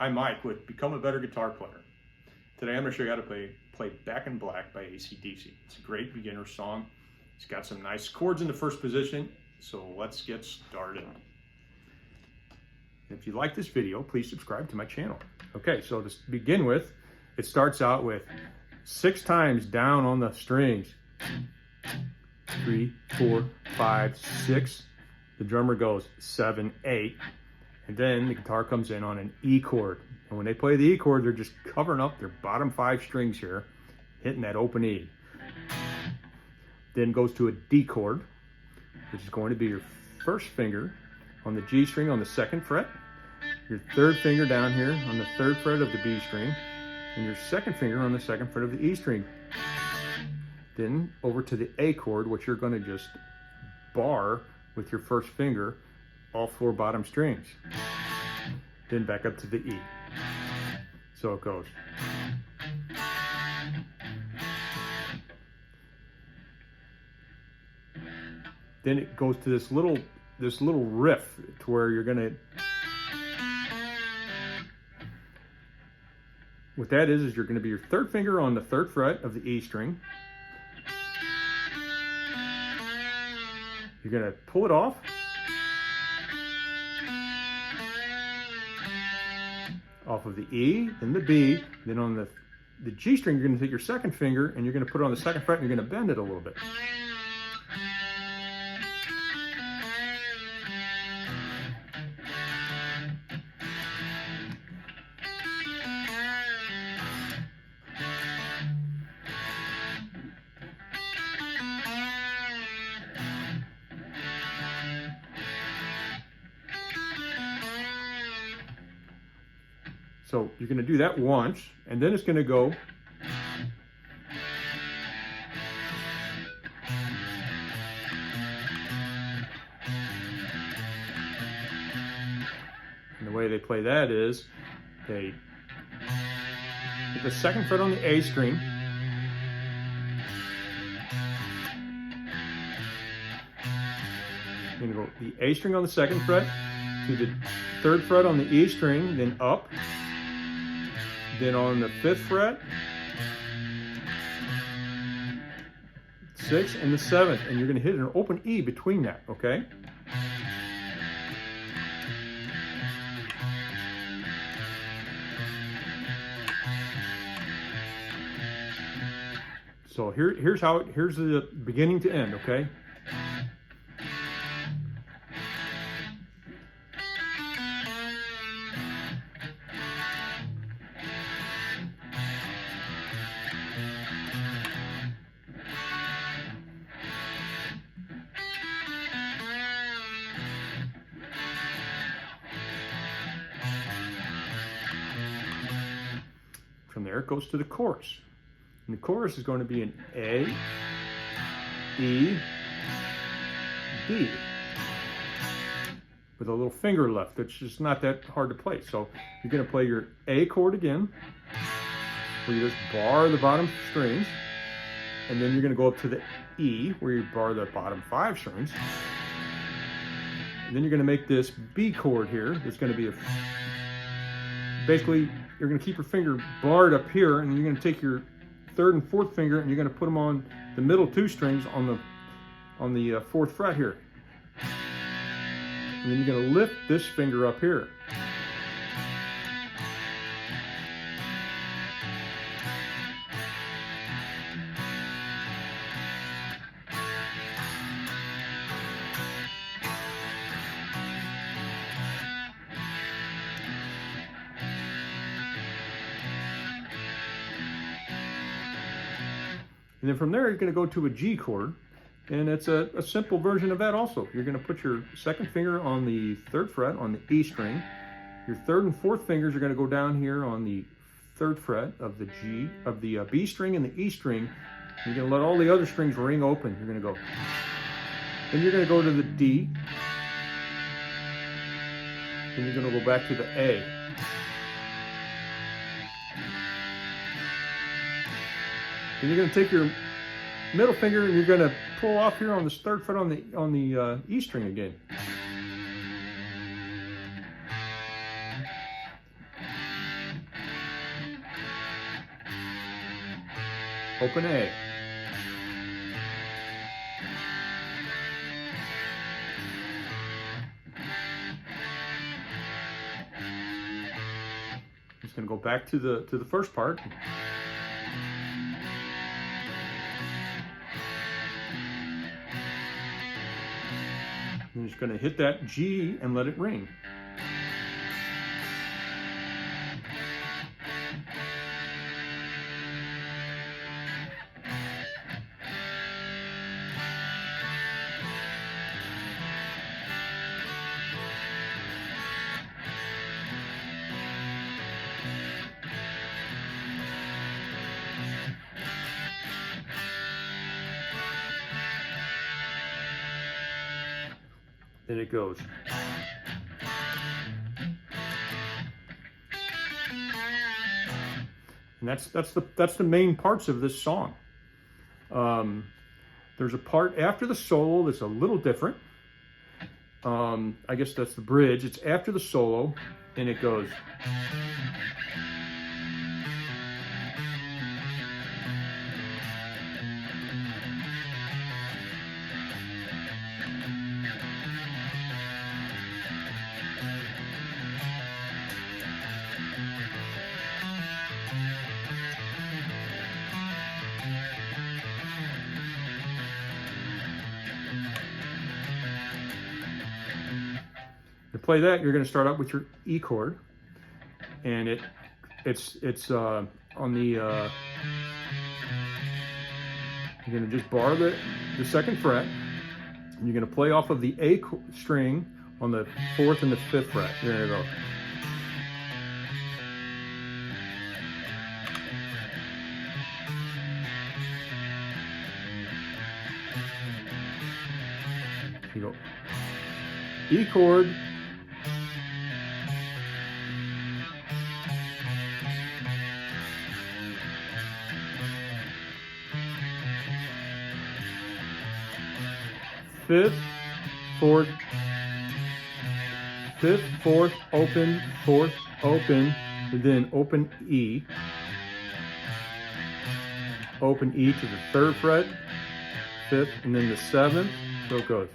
Hi Mike with Become a Better Guitar Player. Today I'm going to show you how to play Back in Black by AC/DC. It's a great beginner song. It's got some nice chords in the first position, so let's get started. If you like this video, please subscribe to my channel. Okay, so to begin with, it starts out with 6 times down on the strings. 3, 4, 5, 6. The drummer goes 7, 8. And then the guitar comes in on an E chord. And when they play the E chord, they're just covering up their bottom 5 strings here, hitting that open E. Then goes to a D chord, which is going to be your first finger on the G string on the 2nd fret, your 3rd finger down here on the 3rd fret of the B string, and your 2nd finger on the 2nd fret of the E string. Then over to the A chord, which you're going to just bar with your first finger, all 4 bottom strings. Then back up to the E. So it goes. Then it goes to this little riff to where you're gonna. What that is you're gonna be your 3rd finger on the 3rd fret of the E string. You're gonna pull it off. Off of the E, then the B, then on the G string, you're going to take your 2nd finger and you're going to put it on the 2nd fret and you're going to bend it a little bit. So you're going to do that once, and then it's going to go and the way they play that is they hit the 2nd fret on the A string, you're going to go the A string on the 2nd fret to the 3rd fret on the E string, then up. Then on the 5th fret, 6th, and the 7th, and you're going to hit an open E between that, okay? So here's the beginning to end, okay? From there, it goes to the chorus. And the chorus is going to be an A, E, D, with a little finger left. It's just not that hard to play. So you're going to play your A chord again, where you just bar the bottom strings, and then you're going to go up to the E, where you bar the bottom 5 strings. And then you're going to make this B chord here. It's going to be basically, you're going to keep your finger barred up here, and you're going to take your 3rd and 4th finger and you're going to put them on the middle 2 strings on the 4th fret here. And then you're going to lift this finger up here. And then from there, you're going to go to a G chord, and it's a simple version of that also. You're going to put your 2nd finger on the 3rd fret on the E string. Your 3rd and 4th fingers are going to go down here on the 3rd fret of the B string and the E string. You're going to let all the other strings ring open. You're going to go. Then you're going to go to the D. Then you're going to go back to the A. Then you're going to take your middle finger and you're going to pull off here on this 3rd fret on the E string again. open A. Just going to go back to the first part. I'm just going to hit that G and let it ring. Then it goes. And that's the main parts of this song. There's a part after the solo that's a little different. I guess that's the bridge. It's after the solo, and it goes. To play that, you're going to start out with your E chord, and it's on the you're going to just bar the second fret, and you're going to play off of the A string on the 4th and the 5th fret. There you go. You go E chord, fifth, fourth, open, 4th, open, and then open E to the 3rd fret, 5th, and then the 7th, so it goes.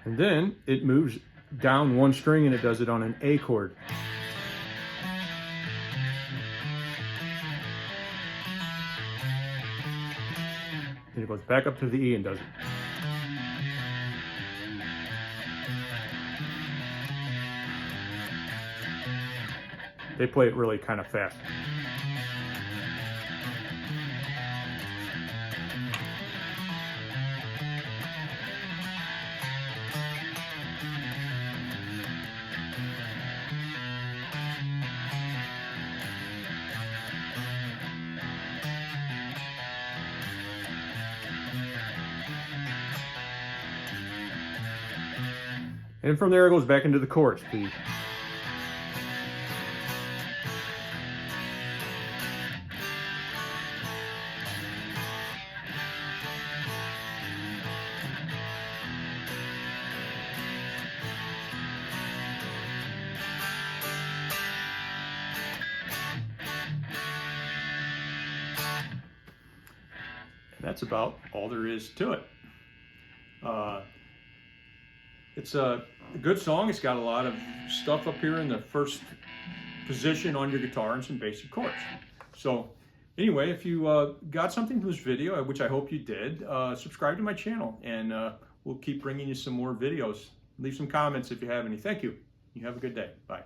And then it moves down one string and it does it on an A chord. And it goes back up to the E and does it. They play it really kind of fast. And from there it goes back into the chorus. And that's about all there is to it. It's a good song. It's got a lot of stuff up here in the first position on your guitar and some basic chords. So anyway, if you got something from this video, which I hope you did, subscribe to my channel, and we'll keep bringing you some more videos. Leave some comments if you have any. Thank you. You have a good day. Bye.